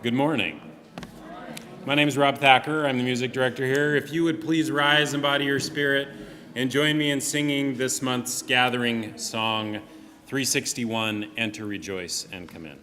Good morning. My name is Rob Thacker. I'm the music director here. If you would please rise, embody your spirit, and join me in singing this month's gathering song, 361, Enter, Rejoice, and Come In.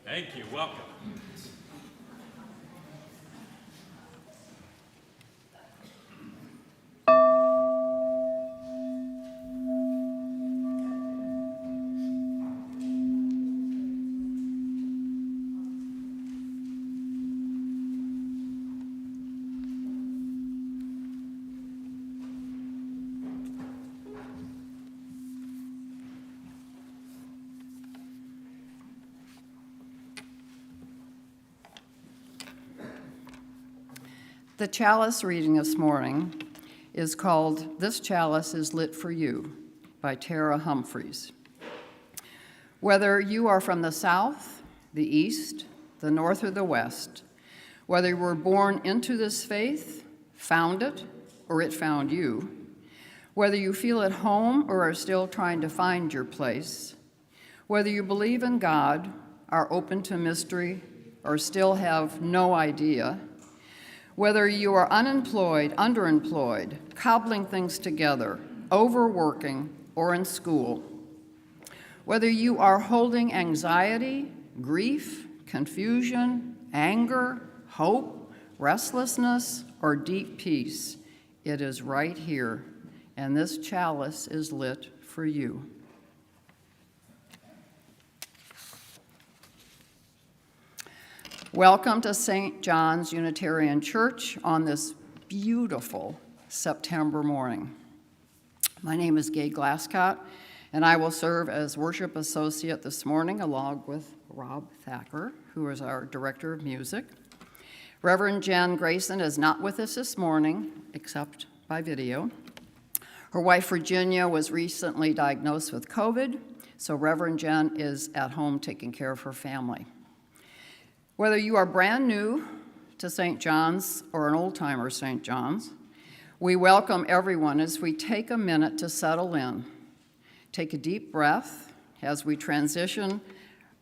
Thank you. Welcome. The chalice reading this morning is called "This Chalice is Lit for You" by Tara Humphreys. Whether you are from the South, the East, the North, or the West, whether you were born into this faith, found it, or it found you, whether you feel at home or are still trying to find your place, whether you believe in God, are open to mystery, or still have no idea, whether you are unemployed, underemployed, cobbling things together, overworking, or in school, whether you are holding anxiety, grief, confusion, anger, hope, restlessness, or deep peace, it is right here, and this chalice is lit for you. Welcome to St. John's Unitarian Church on this beautiful September morning. My name is Gay Glasscott, and I will serve as worship associate this morning along with Rob Thacker, who is our director of music. Reverend Jenn Gracen is not with us this morning, except by video. Her wife Virginia was recently diagnosed with COVID, so Reverend Jenn is at home taking care of her family. Whether you are brand new to St. John's or an old-timer St. John's, we welcome everyone as we take a minute to settle in. Take a deep breath as we transition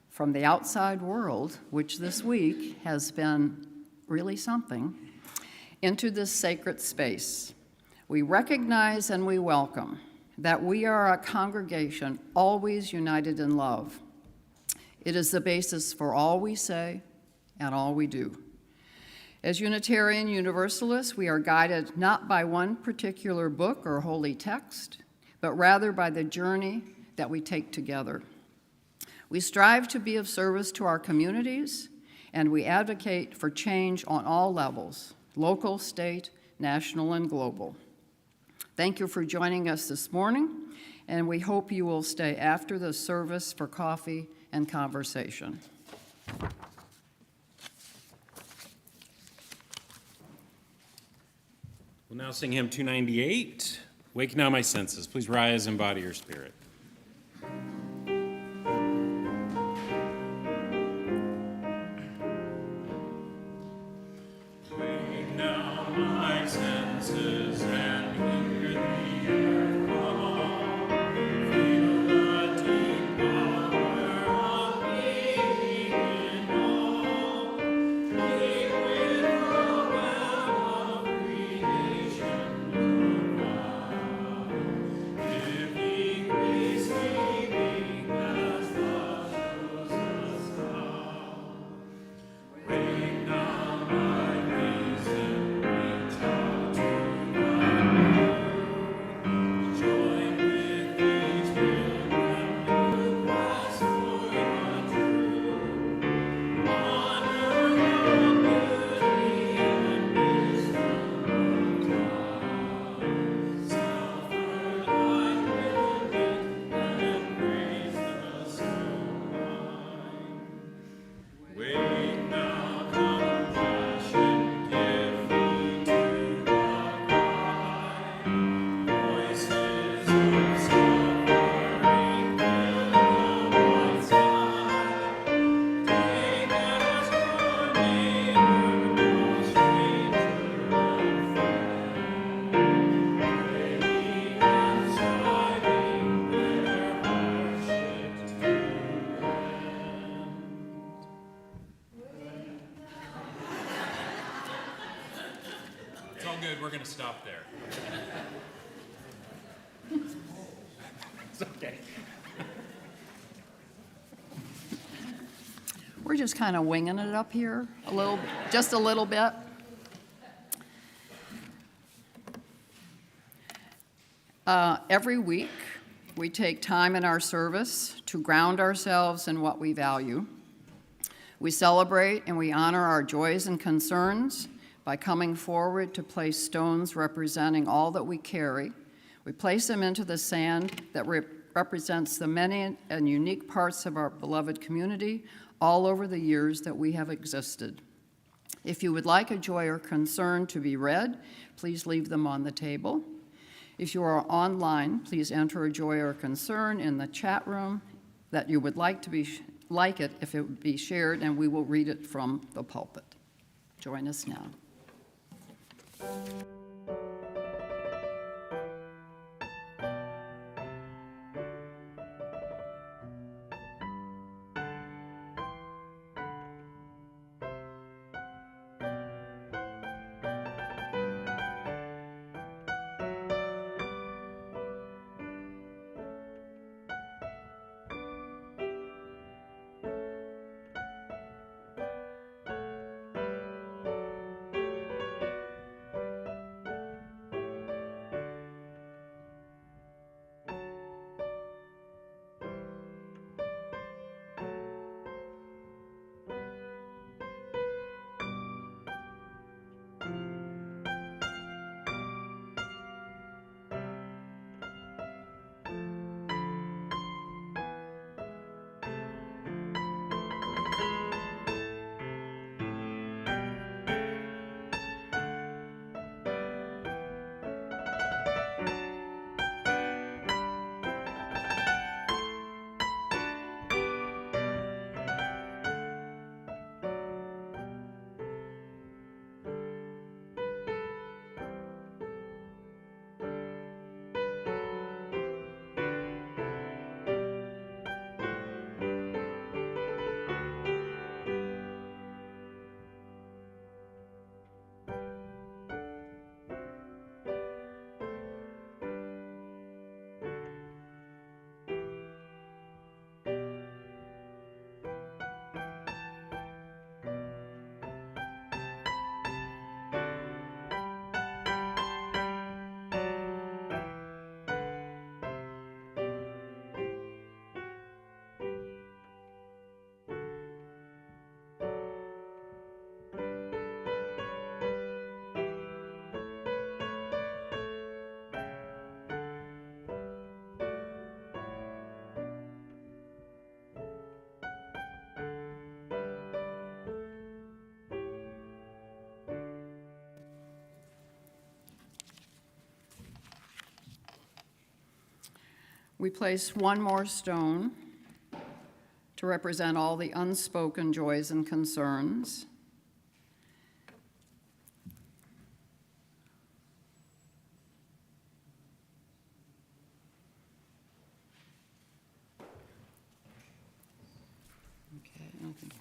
from the outside world, which this week has been really something, into this sacred space. We recognize and we welcome that we are a congregation always united in love. It is the basis for all we say and all we do. As Unitarian Universalists, we are guided not by one particular book or holy text, but rather by the journey that we take together. We strive to be of service to our communities, and we advocate for change on all levels, local, state, national, and global. Thank you for joining us this morning, and we hope you will stay after the service for coffee and conversation. We'll now sing hymn 298, Wake Now My Senses. Please rise and embody your spirit. Wake my senses and hear the air call. Feel the deep power of being in all. Keep with the web of creation above. Giving grace, keeping as love shows us how. Wake now, my reason, reach out to the moon. Join with each pilgrim who quest for the truth. Honor the beauty and wisdom of time. Self-word thy living and praise the sublime. Wake now, compassion, give heed to the cry. Voices of suffering fill the wide sky. Take as your neighbor, no stranger or friend. Praying and striving their hardships to end. It's all good. We're going to stop there. It's okay. We're just kind of winging it up here just a little bit. Every week, we take time in our service to ground ourselves in what we value. We celebrate and we honor our joys and concerns by coming forward to place stones representing all that we carry. We place them into the sand that represents the many and unique parts of our beloved community all over the years that we have existed. If you would like a joy or concern to be read, please leave them on the table. If you are online, please enter a joy or concern in the chat room that you would like it if it would be shared, and we will read it from the pulpit. Join us now. We place one more stone to represent all the unspoken joys and concerns.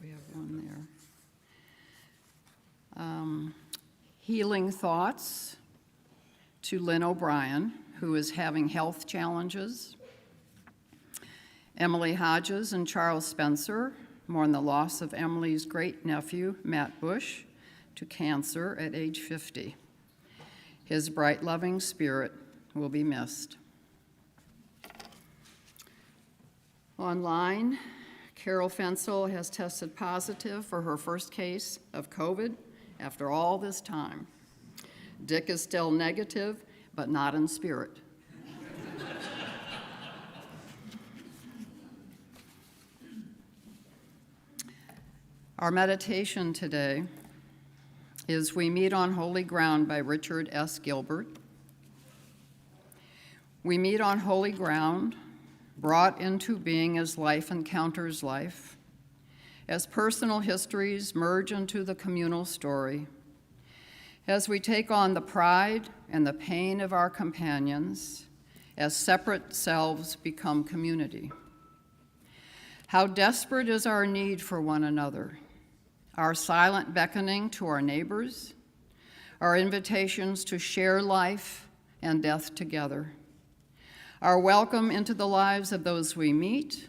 we have one there. Healing thoughts to Lynn O'Brien, who is having health challenges. Emily Hodges and Charles Spencer mourn the loss of Emily's great-nephew, Matt Bush, to cancer at age 50. His bright, loving spirit will be missed. Online, Carol Fensel has tested positive for her first case of COVID after all this time. Dick is still negative, but not in spirit. Our meditation today is We Meet on Holy Ground by Richard S. Gilbert. We meet on holy ground, brought into being as life encounters life, as personal histories merge into the communal story, as we take on the pride and the pain of our companions, as separate selves become community. How desperate is our need for one another, our silent beckoning to our neighbors, our invitations to share life and death together, our welcome into the lives of those we meet,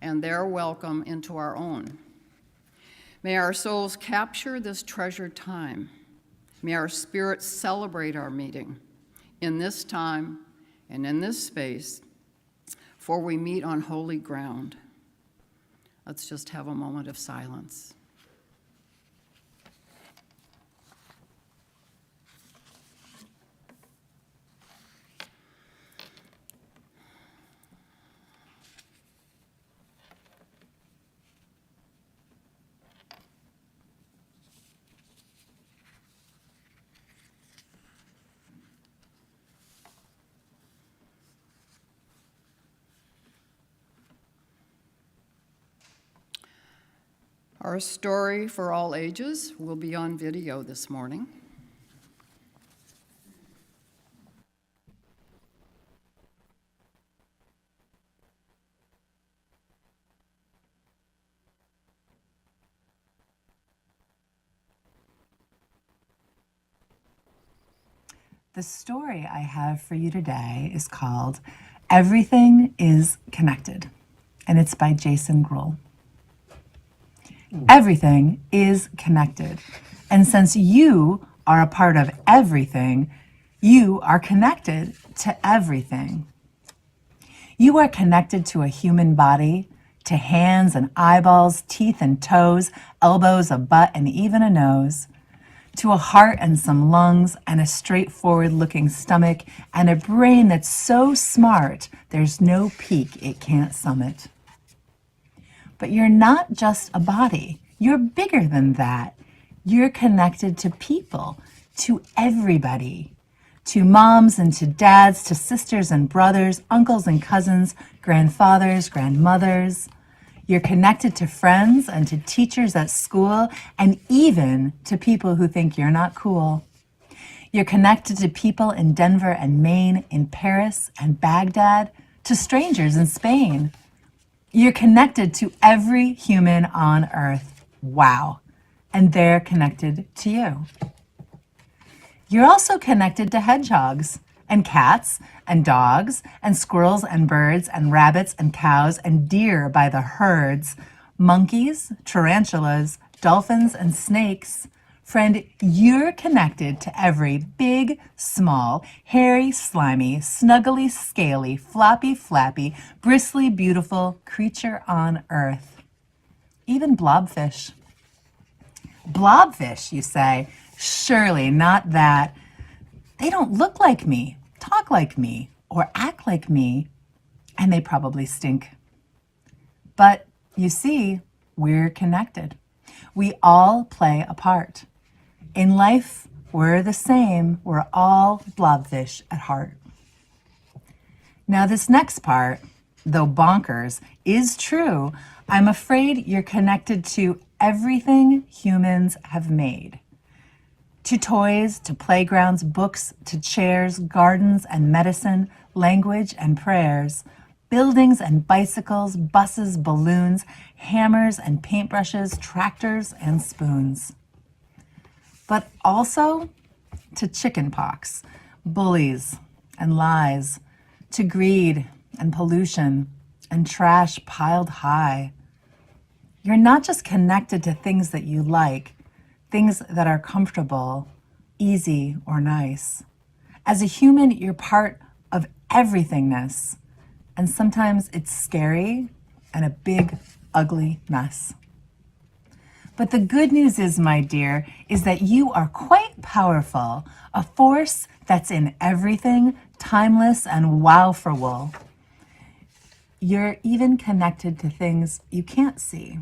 and their welcome into our own. May our souls capture this treasured time. May our spirits celebrate our meeting in this time and in this space, for we meet on holy ground. Let's just have a moment of silence. Our story for all ages will be on video this morning. The story I have for you today is called Everything is Connected, and it's by Jenn Gracen. Everything is connected, and since you are a part of everything, you are connected to everything. You are connected to a human body, to hands and eyeballs, teeth and toes, elbows, a butt, and even a nose, to a heart and some lungs, and a straightforward-looking stomach, and a brain that's so smart there's no peak it can't summit. But you're not just a body. You're bigger than that. You're connected to people, to everybody, to moms and to dads, to sisters and brothers, uncles and cousins, grandfathers, grandmothers. You're connected to friends and to teachers at school, and even to people who think you're not cool. You're connected to people in Denver and Maine, in Paris and Baghdad, to strangers in Spain. You're connected to every human on earth. Wow. And they're connected to you. You're also connected to hedgehogs and cats and dogs and squirrels and birds and rabbits and cows and deer by the herds, monkeys, tarantulas, dolphins and snakes. Friend, you're connected to every big, small, hairy, slimy, snuggly, scaly, floppy, flappy, bristly, beautiful creature on earth. Even blobfish. Blobfish, you say? Surely not that. They don't look like me, talk like me, or act like me, and they probably stink. But you see, we're connected. We all play a part. In life, we're the same. We're all blobfish at heart. Now, this next part, though bonkers, is true. I'm afraid you're connected to everything humans have made. To toys, to playgrounds, books, to chairs, gardens and medicine, language and prayers. Buildings and bicycles, buses, balloons, hammers and paintbrushes, tractors and spoons. But also to chicken pox, bullies and lies, to greed and pollution and trash piled high. You're not just connected to things that you like, things that are comfortable, easy, or nice. As a human, you're part of everythingness, and sometimes it's scary and a big, ugly mess. But the good news is, my dear, is that you are quite powerful, a force that's in everything, timeless and wowful. You're even connected to things you can't see,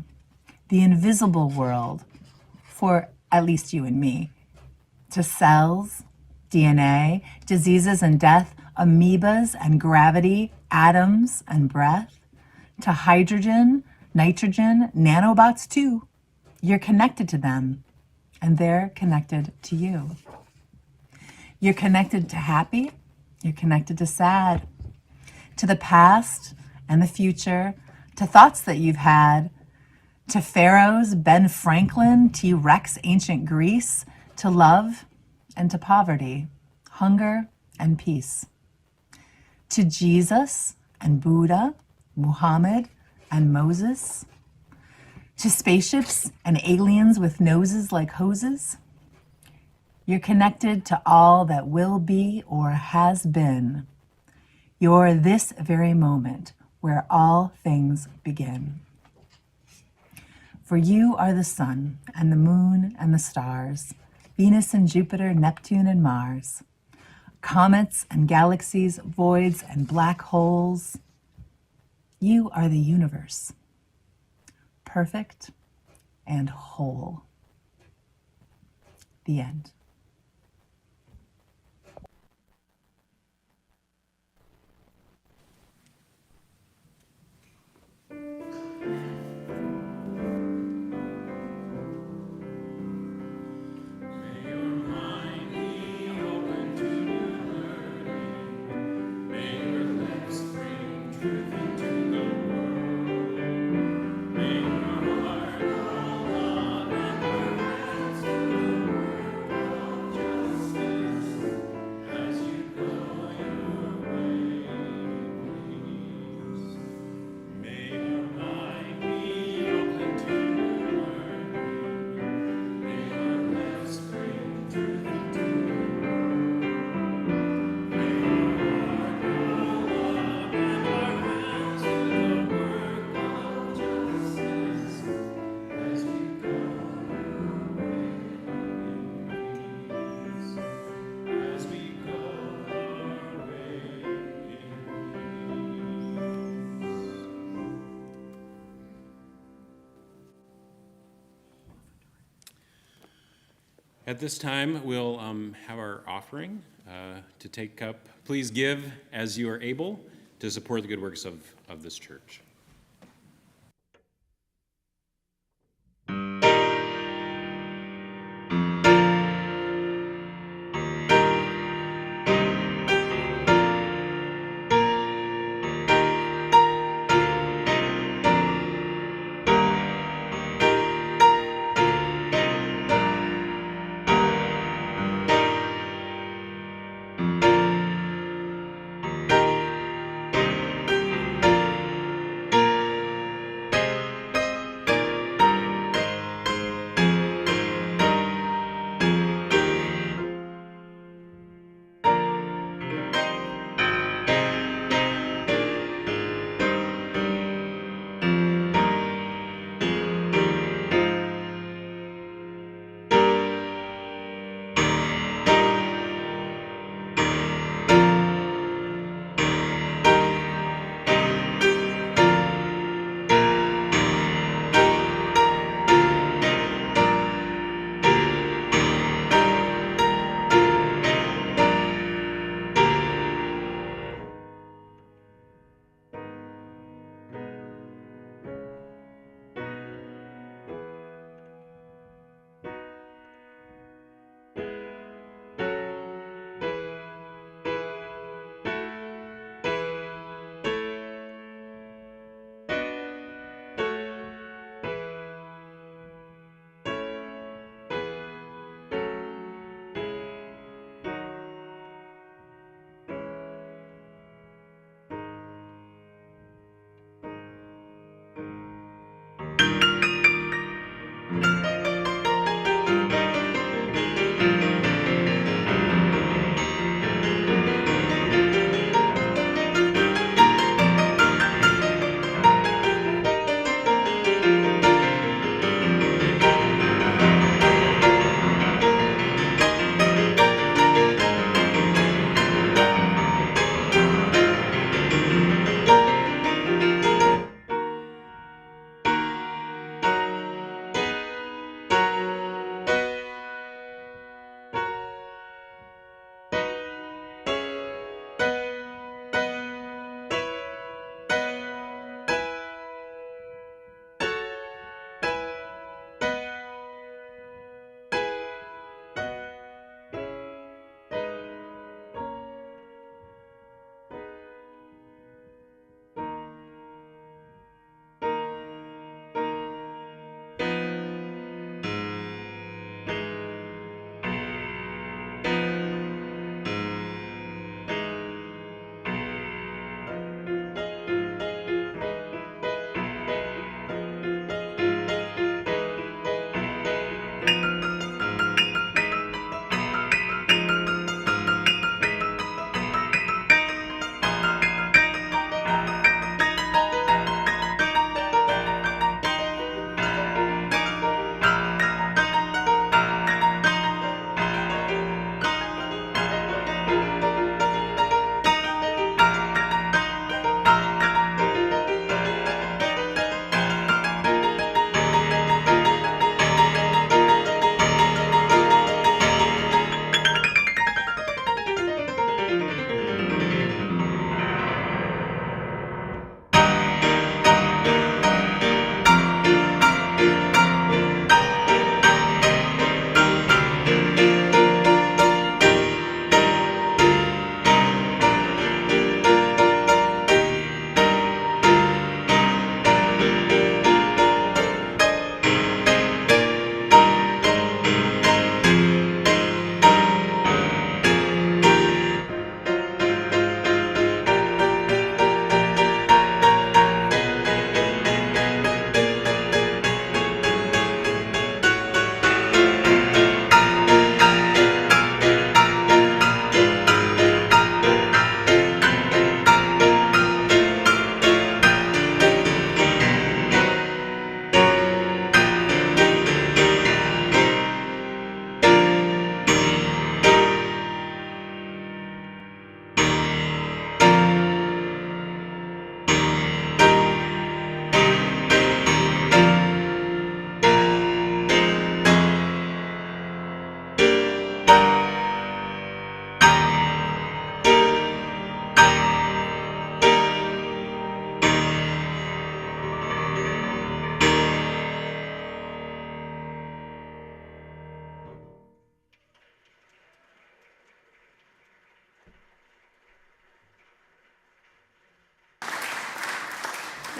the invisible world, for at least you and me, to cells, DNA, diseases and death, amoebas and gravity, atoms and breath, to hydrogen, nitrogen, nanobots too. You're connected to them, and they're connected to you. You're connected to happy, you're connected to sad, to the past and the future, to thoughts that you've had, to pharaohs, Ben Franklin, T-Rex, ancient Greece, to love and to poverty, hunger and peace, to Jesus and Buddha, Muhammad and Moses, to spaceships and aliens with noses like hoses. You're connected to all that will be or has been. You're this very moment where all things begin. For you are the sun and the moon and the stars, Venus and Jupiter, Neptune and Mars, comets and galaxies, voids and black holes. You are the universe, perfect and whole. The end. At this time, we'll have our offering to take up. Please give as you are able to support the good works of this church.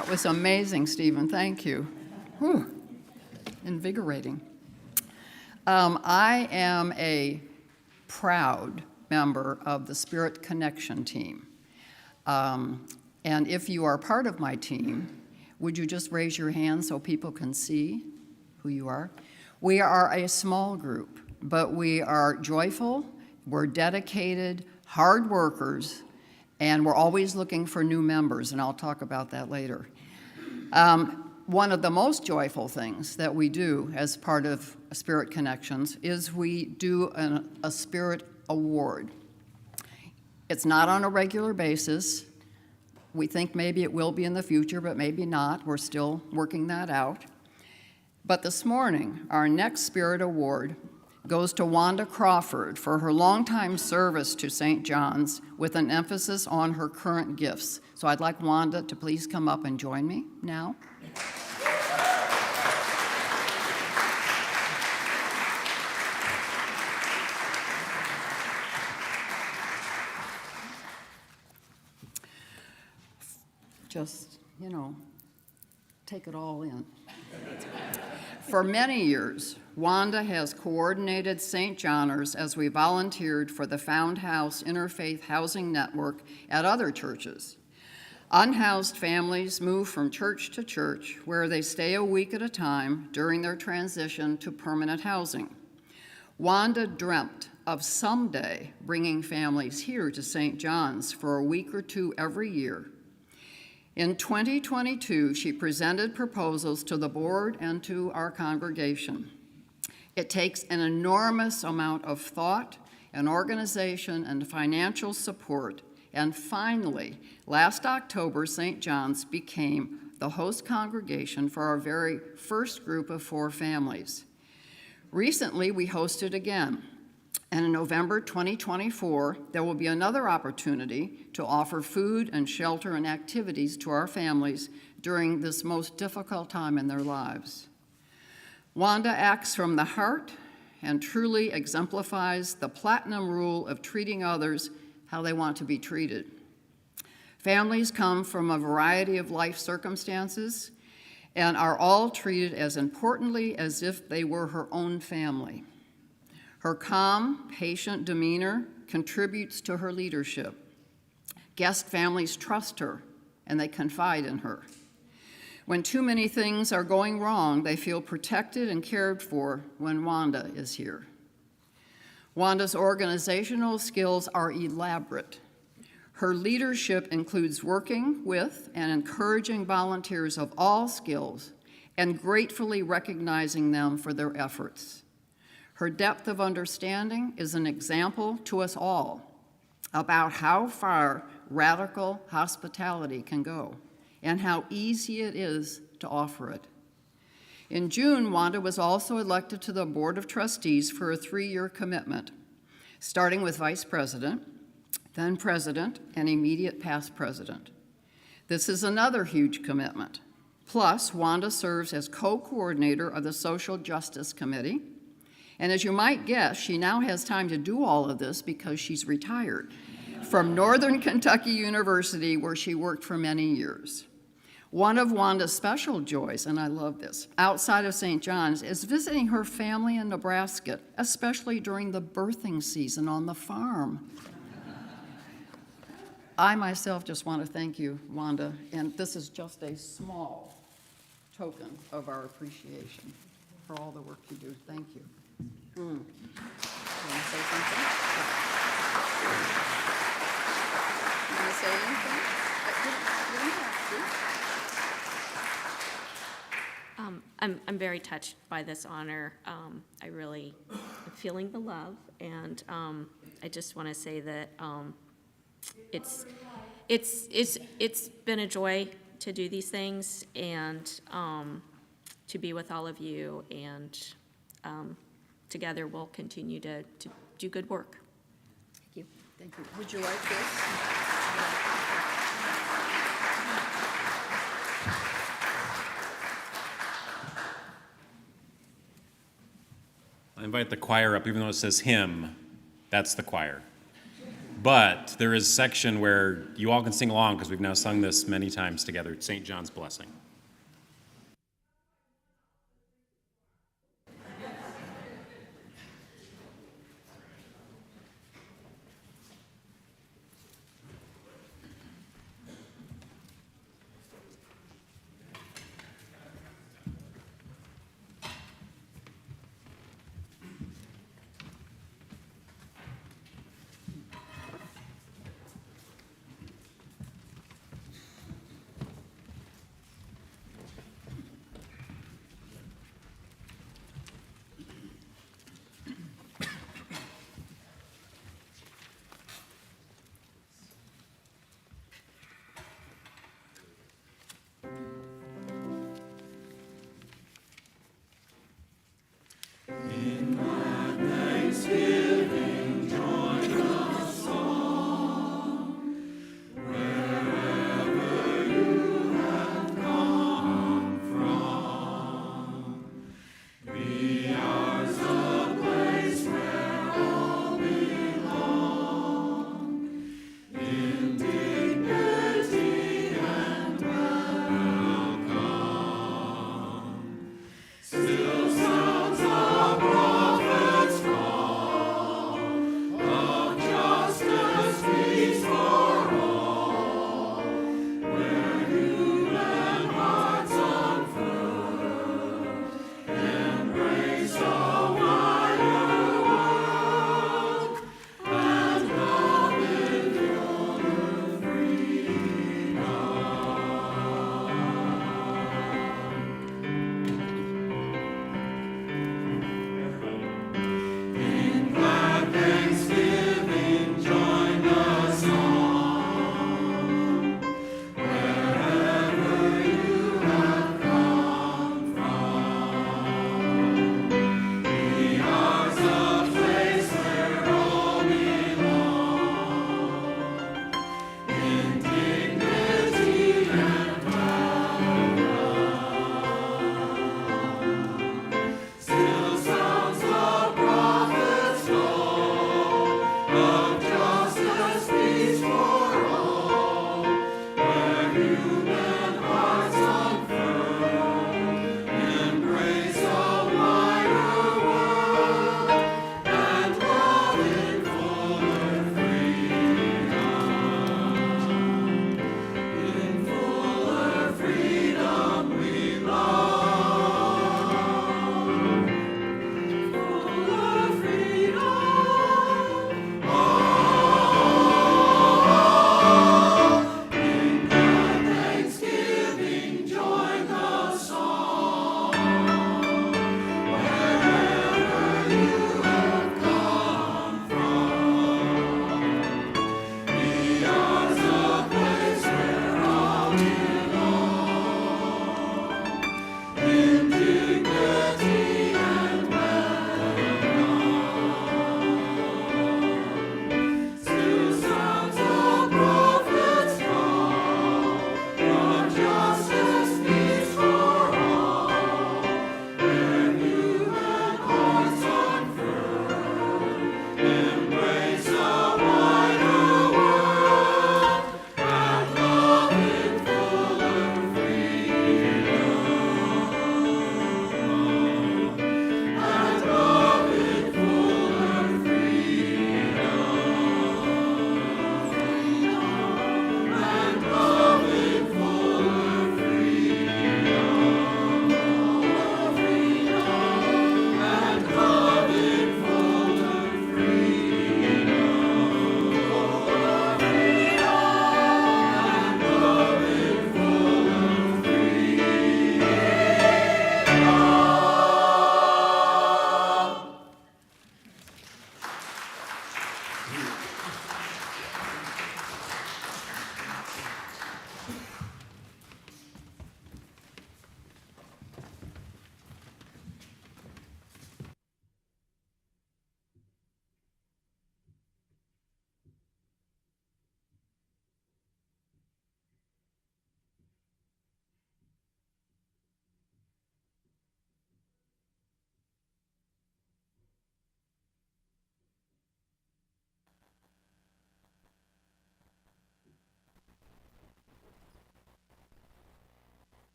That was amazing, Stephen. Thank you. Whew. Invigorating. I am a proud member of the Spirit Connection team. And if you are part of my team, would you just raise your hand so people can see who you are? We are a small group, but we are joyful, we're dedicated, hard workers, and we're always looking for new members, and I'll talk about that later. One of the most joyful things that we do as part of Spirit Connections is we do a Spirit Award. It's not on a regular basis. We think maybe it will be in the future, but maybe not. We're still working that out. But this morning, our next Spirit Award goes to Wanda Crawford for her longtime service to St. John's with an emphasis on her current gifts. So I'd like Wanda to please come up and join me now. Just, take it all in. For many years, Wanda has coordinated St. Johners as we volunteered for the Found House Interfaith Housing Network at other churches. Unhoused families move from church to church where they stay a week at a time during their transition to permanent housing. Wanda dreamt of someday bringing families here to St. John's for a week or two every year. In 2022, she presented proposals to the board and to our congregation. It takes an enormous amount of thought and organization and financial support, and finally, last October, St. John's became the host congregation for our very first group of 4 families. Recently, we hosted again. And in November 2024, there will be another opportunity to offer food and shelter and activities to our families during this most difficult time in their lives. Wanda acts from the heart and truly exemplifies the platinum rule of treating others how they want to be treated. Families come from a variety of life circumstances and are all treated as importantly as if they were her own family. Her calm, patient demeanor contributes to her leadership. Guest families trust her, and they confide in her. When too many things are going wrong, they feel protected and cared for when Wanda is here. Wanda's organizational skills are elaborate. Her leadership includes working with and encouraging volunteers of all skills and gratefully recognizing them for their efforts. Her depth of understanding is an example to us all about how far radical hospitality can go and how easy it is to offer it. In June, Wanda was also elected to the Board of Trustees for a 3-year commitment, starting with Vice President, then President, and immediate past President. This is another huge commitment. Plus, Wanda serves as co-coordinator of the Social Justice Committee. And as you might guess, she now has time to do all of this because she's retired from Northern Kentucky University, where she worked for many years. One of Wanda's special joys, and I love this, outside of St. John's, is visiting her family in Nebraska, especially during the birthing season on the farm. I myself just want to thank you, Wanda, and this is just a small token of our appreciation for all the work you do. Thank you. You want to say something? You want to say anything? You don't have to. I'm very touched by this honor. I really am feeling the love, and I just want to say that it's been a joy to do these things and to be with all of you, and together we'll continue to do good work. Thank you. Thank you. Would you like this? I invite the choir up, even though it says hymn, that's the choir. But there is a section where you all can sing along because we've now sung this many times together, St. John's Blessing.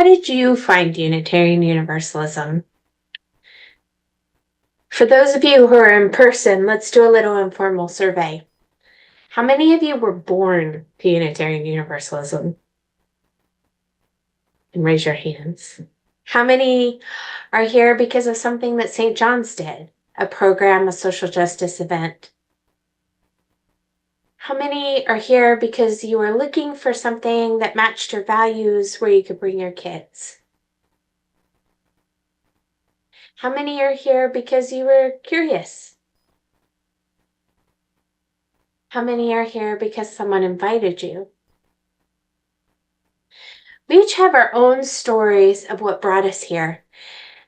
How did you find Unitarian Universalism? For those of you who are in person, let's do a little informal survey. How many of you were born to Unitarian Universalism? And raise your hands. How many are here because of something that St. John's did? A program, a social justice event? How many are here because you were looking for something that matched your values where you could bring your kids? How many are here because you were curious? How many are here because someone invited you? We each have our own stories of what brought us here.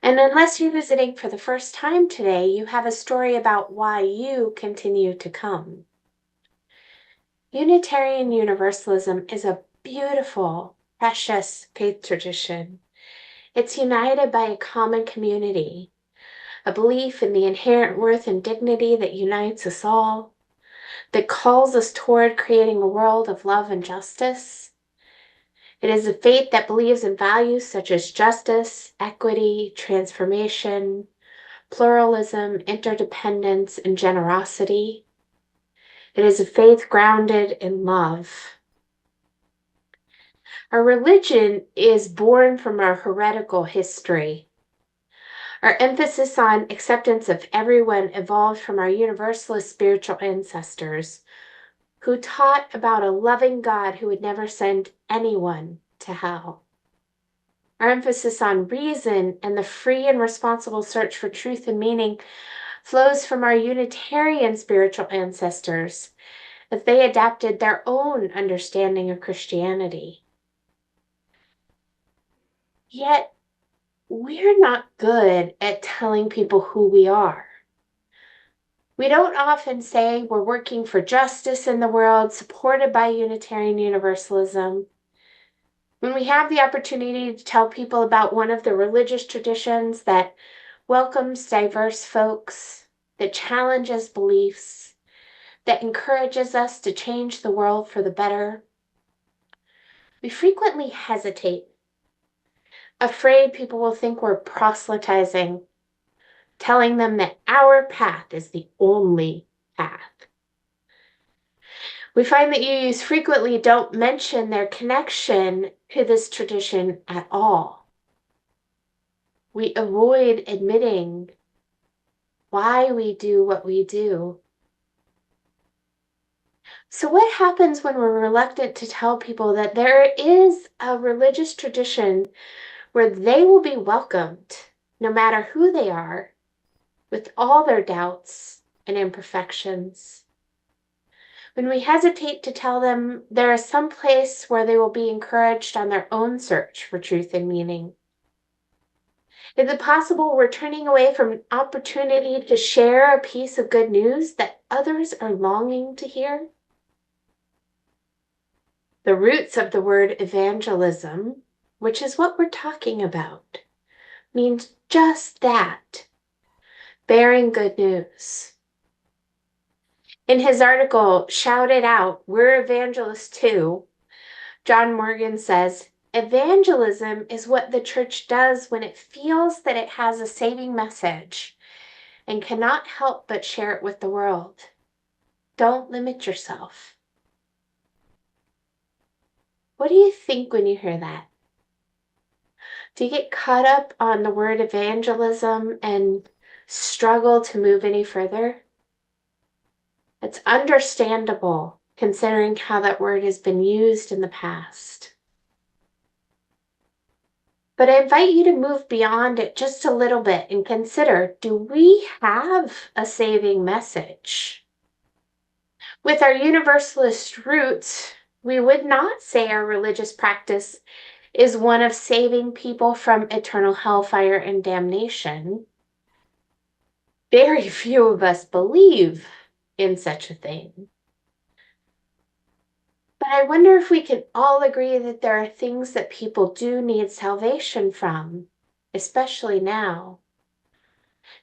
And unless you're visiting for the first time today, you have a story about why you continue to come. Unitarian Universalism is a beautiful, precious faith tradition. It's united by a common community, a belief in the inherent worth and dignity that unites us all, that calls us toward creating a world of love and justice. It is a faith that believes in values such as justice, equity, transformation, pluralism, interdependence, and generosity. It is a faith grounded in love. Our religion is born from our heretical history. Our emphasis on acceptance of everyone evolved from our universalist spiritual ancestors who taught about a loving God who would never send anyone to hell. Our emphasis on reason and the free and responsible search for truth and meaning flows from our Unitarian spiritual ancestors as they adapted their own understanding of Christianity. Yet, we're not good at telling people who we are. We don't often say we're working for justice in the world, supported by Unitarian Universalism. When we have the opportunity to tell people about one of the religious traditions that welcomes diverse folks, that challenges beliefs, that encourages us to change the world for the better, we frequently hesitate, afraid people will think we're proselytizing, telling them that our path is the only path. We find that UUs frequently don't mention their connection to this tradition at all. We avoid admitting why we do what we do. So what happens when we're reluctant to tell people that there is a religious tradition where they will be welcomed, no matter who they are, with all their doubts and imperfections? When we hesitate to tell them there is some place where they will be encouraged on their own search for truth and meaning? Is it possible we're turning away from an opportunity to share a piece of good news that others are longing to hear? The roots of the word evangelism, which is what we're talking about, means just that, bearing good news. In his article, Shout It Out, We're Evangelists Too, John Morgan says, evangelism is what the church does when it feels that it has a saving message and cannot help but share it with the world. Don't limit yourself. What do you think when you hear that? Do you get caught up on the word evangelism and struggle to move any further? It's understandable considering how that word has been used in the past. But I invite you to move beyond it just a little bit and consider, do we have a saving message? With our universalist roots, we would not say our religious practice is one of saving people from eternal hellfire and damnation. Very few of us believe in such a thing. But I wonder if we can all agree that there are things that people do need salvation from, especially now.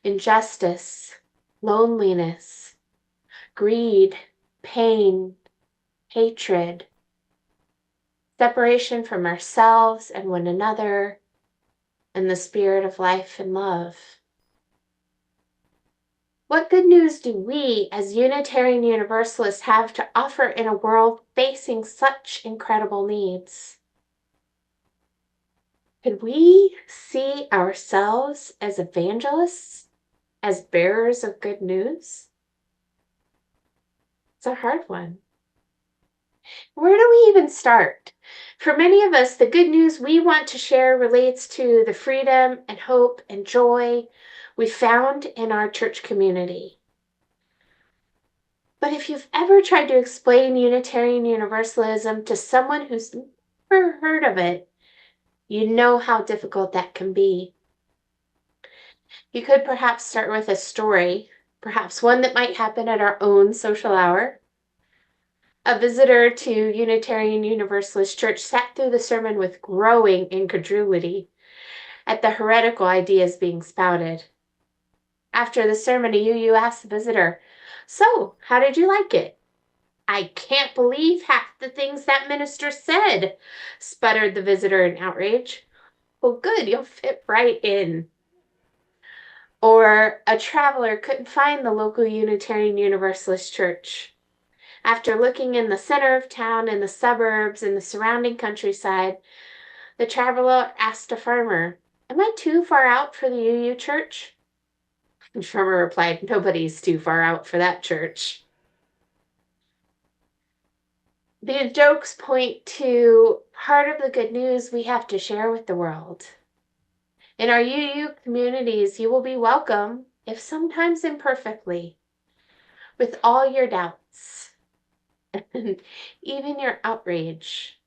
Injustice, loneliness, greed, pain, hatred, separation from ourselves and one another, and the spirit of life and love. What good news do we, as Unitarian Universalists, have to offer in a world facing such incredible needs? Could we see ourselves as evangelists, as bearers of good news? It's a hard one. Where do we even start? For many of us, the good news we want to share relates to the freedom and hope and joy we found in our church community. But if you've ever tried to explain Unitarian Universalism to someone who's never heard of it, you know how difficult that can be. You could perhaps start with a story, perhaps one that might happen at our own social hour. A visitor to Unitarian Universalist Church sat through the sermon with growing incredulity at the heretical ideas being spouted. After the sermon, a UU asked the visitor, "So, how did you like it?" "I can't believe half the things that minister said," sputtered the visitor in outrage. "Well, good, you'll fit right in." Or a traveler couldn't find the local Unitarian Universalist church. After looking in the center of town, in the suburbs, and the surrounding countryside, the traveler asked a farmer, "Am I too far out for the UU church?" The farmer replied, "Nobody's too far out for that church." These jokes point to part of the good news we have to share with the world. In our UU communities, you will be welcome, if sometimes imperfectly, with all your doubts, and even your outrage,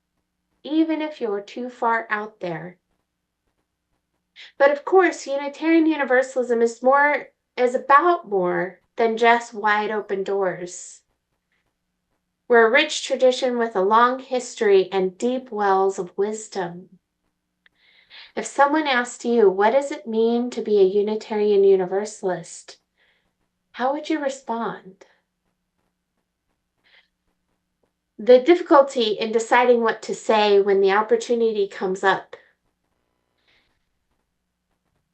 even if you're too far out there. But of course, Unitarian Universalism is about more than just wide open doors. We're a rich tradition with a long history and deep wells of wisdom. If someone asked you, what does it mean to be a Unitarian Universalist? How would you respond? The difficulty in deciding what to say when the opportunity comes up,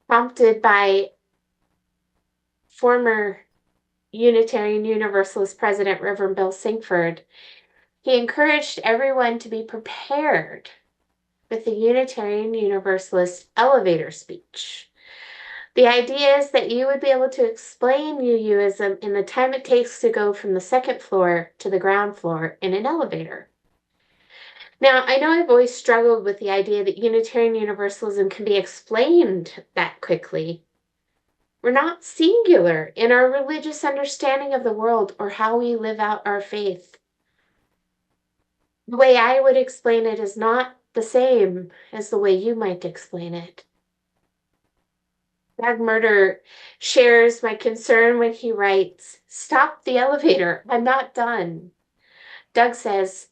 prompted by former Unitarian Universalist President Reverend Bill Sinkford, he encouraged everyone to be prepared with the Unitarian Universalist elevator speech. The idea is that you would be able to explain UUism in the time it takes to go from the second floor to the ground floor in an elevator. Now, I know I've always struggled with the idea that Unitarian Universalism can be explained that quickly. We're not singular in our religious understanding of the world or how we live out our faith. The way I would explain it is not the same as the way you might explain it. Doug Murder shares my concern when he writes, "Stop the elevator, I'm not done." Doug says,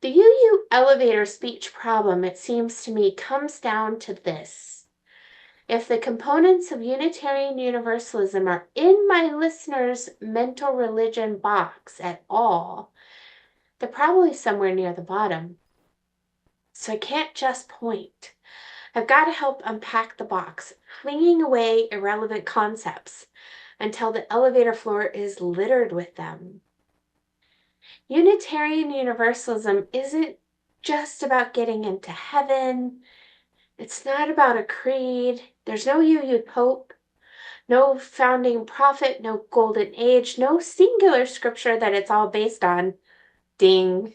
"The UU elevator speech problem, it seems to me, comes down to this. If the components of Unitarian Universalism are in my listener's mental religion box at all, they're probably somewhere near the bottom. So I can't just point. I've got to help unpack the box, flinging away irrelevant concepts until the elevator floor is littered with them." Unitarian Universalism isn't just about getting into heaven. It's not about a creed. There's no UU Pope, no founding prophet, no golden age, no singular scripture that it's all based on. Ding.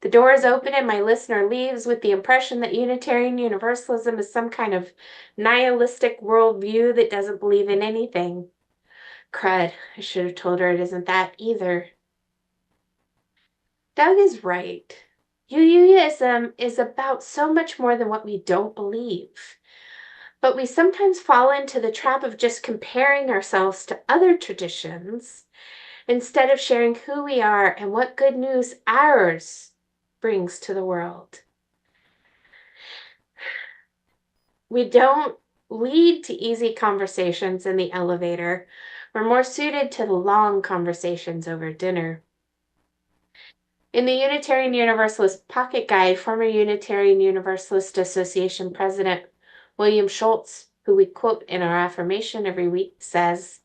The door is open and my listener leaves with the impression that Unitarian Universalism is some kind of nihilistic worldview that doesn't believe in anything. Crud, I should have told her it isn't that either. Doug is right. UUism is about so much more than what we don't believe. But we sometimes fall into the trap of just comparing ourselves to other traditions instead of sharing who we are and what good news ours brings to the world. We don't lead to easy conversations in the elevator. We're more suited to the long conversations over dinner. In the Unitarian Universalist Pocket Guide, former Unitarian Universalist Association President William Schultz, who we quote in our affirmation every week, says,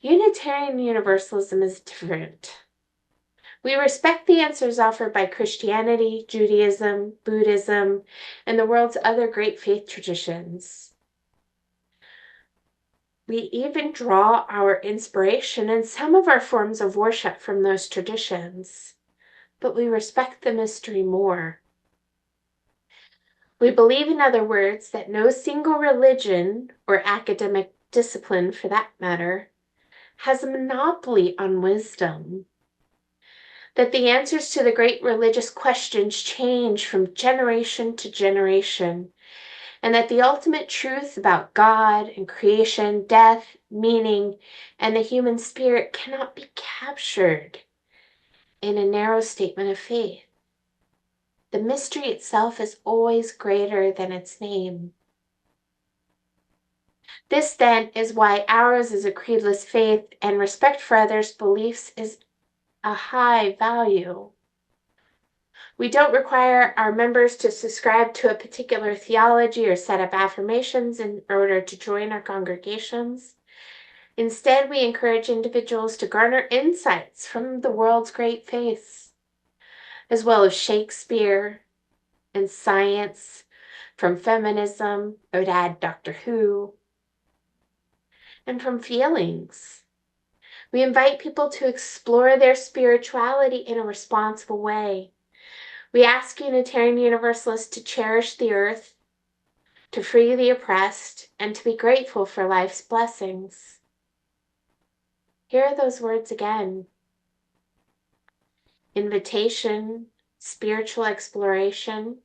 Unitarian Universalism is different. We respect the answers offered by Christianity, Judaism, Buddhism, and the world's other great faith traditions. We even draw our inspiration and some of our forms of worship from those traditions, but we respect the mystery more. We believe, in other words, that no single religion, or academic discipline for that matter, has a monopoly on wisdom. That the answers to the great religious questions change from generation to generation, and that the ultimate truth about God and creation, death, meaning, and the human spirit cannot be captured in a narrow statement of faith. The mystery itself is always greater than its name. This, then, is why ours is a creedless faith, and respect for others' beliefs is a high value. We don't require our members to subscribe to a particular theology or set of affirmations in order to join our congregations. Instead, we encourage individuals to garner insights from the world's great faiths, as well as Shakespeare and science, from feminism, I would add Doctor Who, and from feelings. We invite people to explore their spirituality in a responsible way. We ask Unitarian Universalists to cherish the earth, to free the oppressed, and to be grateful for life's blessings. Here are those words again. Invitation, spiritual exploration,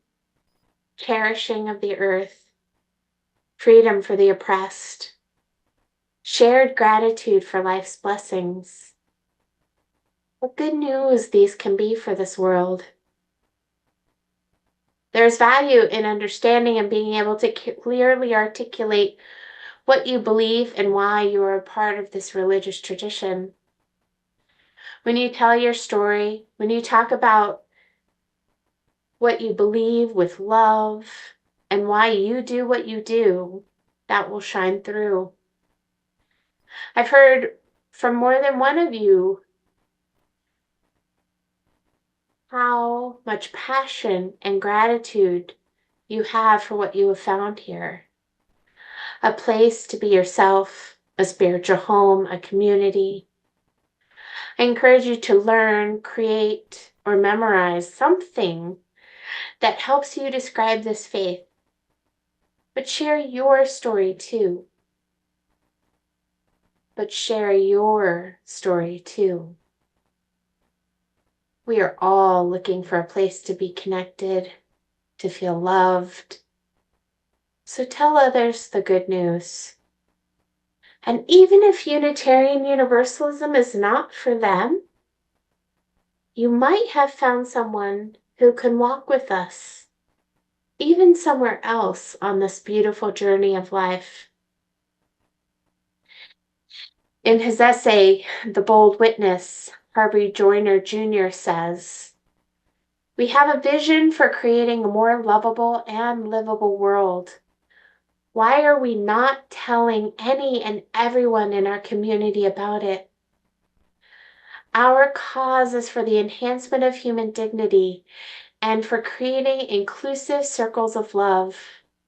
cherishing of the earth, freedom for the oppressed, shared gratitude for life's blessings. What good news these can be for this world. There's value in understanding and being able to clearly articulate what you believe and why you are a part of this religious tradition. When you tell your story, when you talk about what you believe with love and why you do what you do, that will shine through. I've heard from more than one of you how much passion and gratitude you have for what you have found here. A place to be yourself, a spiritual home, a community. I encourage you to learn, create, or memorize something that helps you describe this faith. But share your story too. We are all looking for a place to be connected, to feel loved. So tell others the good news. And even if Unitarian Universalism is not for them, you might have found someone who can walk with us, even somewhere else on this beautiful journey of life. In his essay, The Bold Witness, Harvey Joyner Jr. says, "We have a vision for creating a more lovable and livable world. Why are we not telling any and everyone in our community about it? Our cause is for the enhancement of human dignity and for creating inclusive circles of love.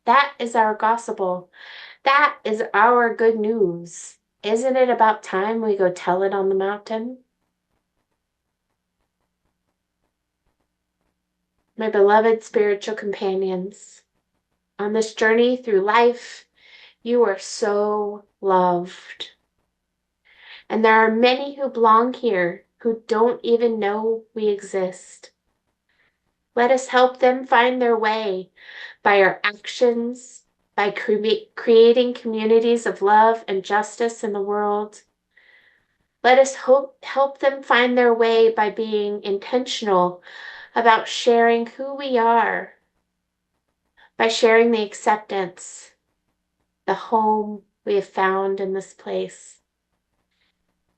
That is our gospel. That is our good news. Isn't it about time we go tell it on the mountain?" My beloved spiritual companions, on this journey through life, you are so loved. And there are many who belong here who don't even know we exist. Let us help them find their way by our actions, by creating communities of love and justice in the world. Let us help them find their way by being intentional about sharing who we are, by sharing the acceptance, the home we have found in this place.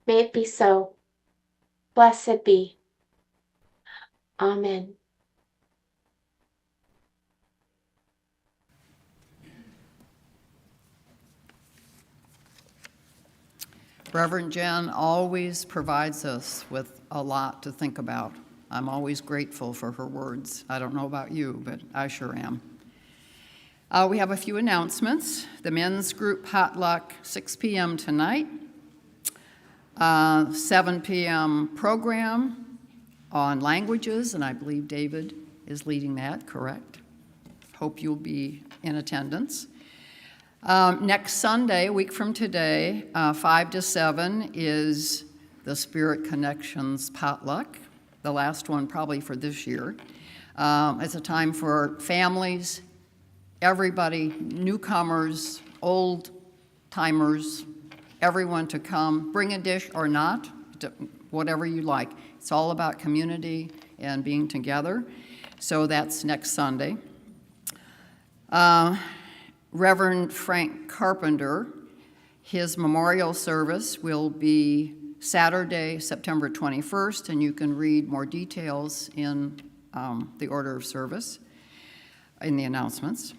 May it be so. Blessed be. Amen. Reverend Jenn always provides us with a lot to think about. I'm always grateful for her words. I don't know about you, but I sure am. We have a few announcements. The men's group potluck, 6 p.m. tonight. 7 p.m. program on languages, and I believe David is leading that, correct? Hope you'll be in attendance. Next Sunday, a week from today, 5 to 7, is the Spirit Connections potluck, the last one probably for this year. It's a time for families, everybody, newcomers, old-timers, everyone to come. Bring a dish or not, whatever you like. It's all about community and being together. So that's next Sunday. Reverend Frank Carpenter, his memorial service will be Saturday, September 21st, and you can read more details in the order of service in the announcements.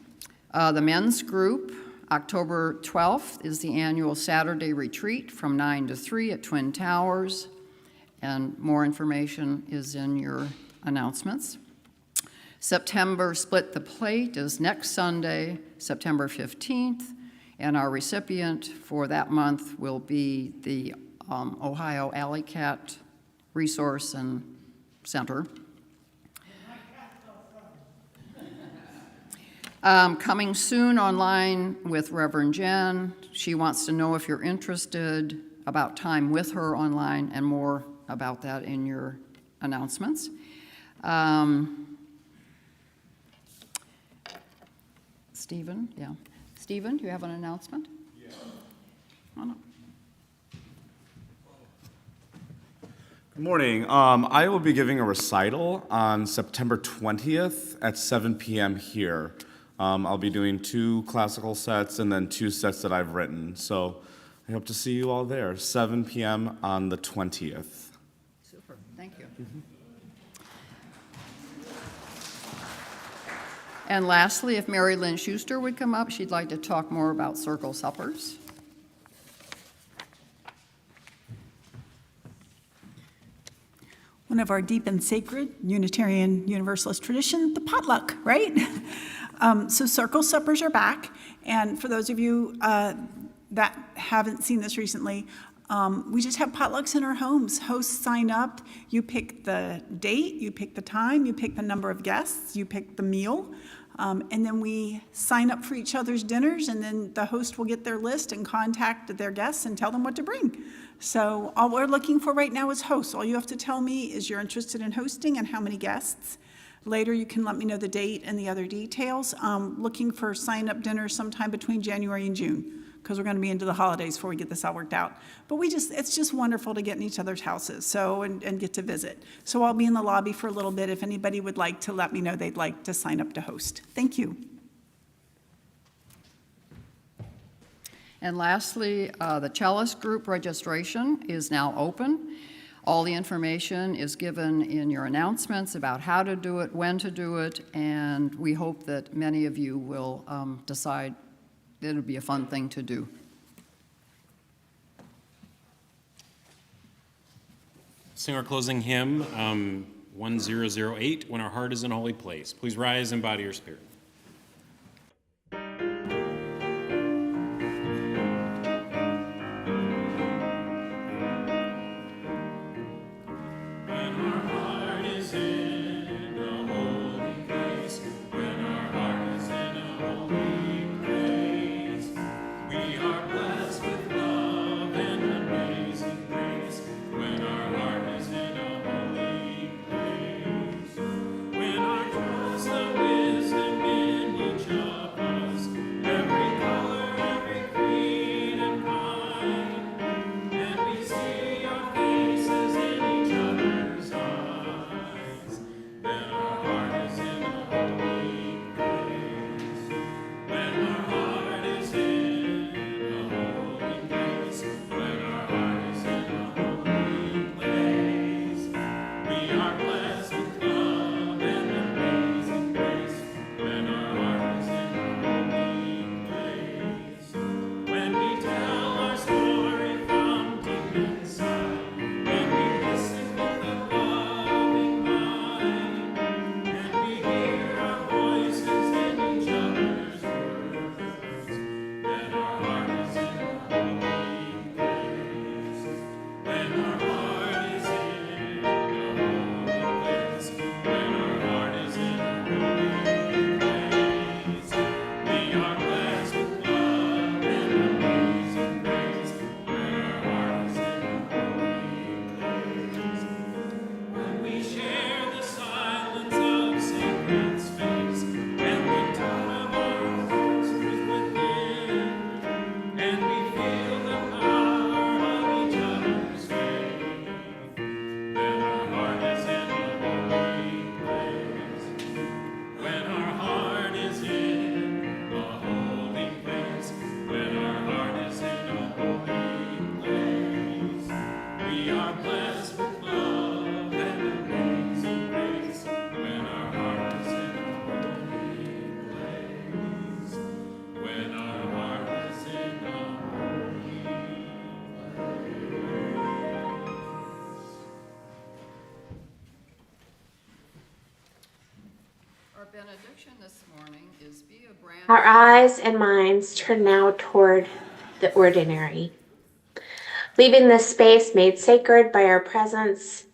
The men's group, October 12th, is the annual Saturday retreat from 9 to 3 at Twin Towers, and more information is in your announcements. September Split the Plate is next Sunday, September 15th, and our recipient for that month will be the Ohio Alley Cat Resource and Center. Coming soon online with Reverend Jenn. She wants to know if you're interested about time with her online, and more about that in your announcements. Stephen, yeah. Stephen, do you have an announcement? Yeah. Come on up. Good morning. I will be giving a recital on September 20th at 7 p.m. here. I'll be doing 2 classical sets and then 2 sets that I've written. So I hope to see you all there, 7 p.m. on the 20th. Super, thank you. And lastly, if Mary Lynn Schuster would come up, she'd like to talk more about circle suppers. One of our deep and sacred Unitarian Universalist tradition, the potluck, right? So circle suppers are back, and for those of you that haven't seen this recently, we just have potlucks in our homes. Hosts sign up, you pick the date, you pick the time, you pick the number of guests, you pick the meal, and then we sign up for each other's dinners, and then the host will get their list and contact their guests and tell them what to bring. So all we're looking for right now is hosts. All you have to tell me is you're interested in hosting and how many guests. Later, you can let me know the date and the other details. Looking for sign-up dinners sometime between January and June, because we're going to be into the holidays before we get this all worked out. But it's just wonderful to get in each other's houses, and get to visit. So I'll be in the lobby for a little bit if anybody would like to let me know they'd like to sign up to host. Thank you. And lastly, the cellist group registration is now open. All the information is given in your announcements about how to do it, when to do it, and we hope that many of you will decide that it'll be a fun thing to do. Sing our closing hymn, 1008, When Our Heart is in a Holy Place. Please rise and body your spirit. Wisdom benediction this morning is be a branch. Our eyes and minds turn now toward the ordinary. Leaving this space made sacred by our presence,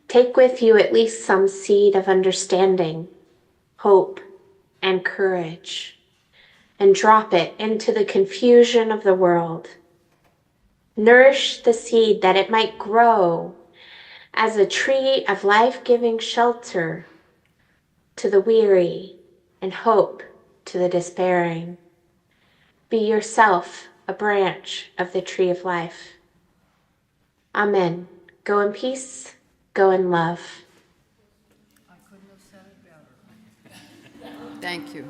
take with you at least some seed of understanding, hope, and courage, and drop it into the confusion of the world. Nourish the seed that it might grow as a tree of life-giving shelter to the weary and hope to the despairing. Be yourself a branch of the tree of life. Amen. Go in peace, go in love. I couldn't have said it better. Thank you.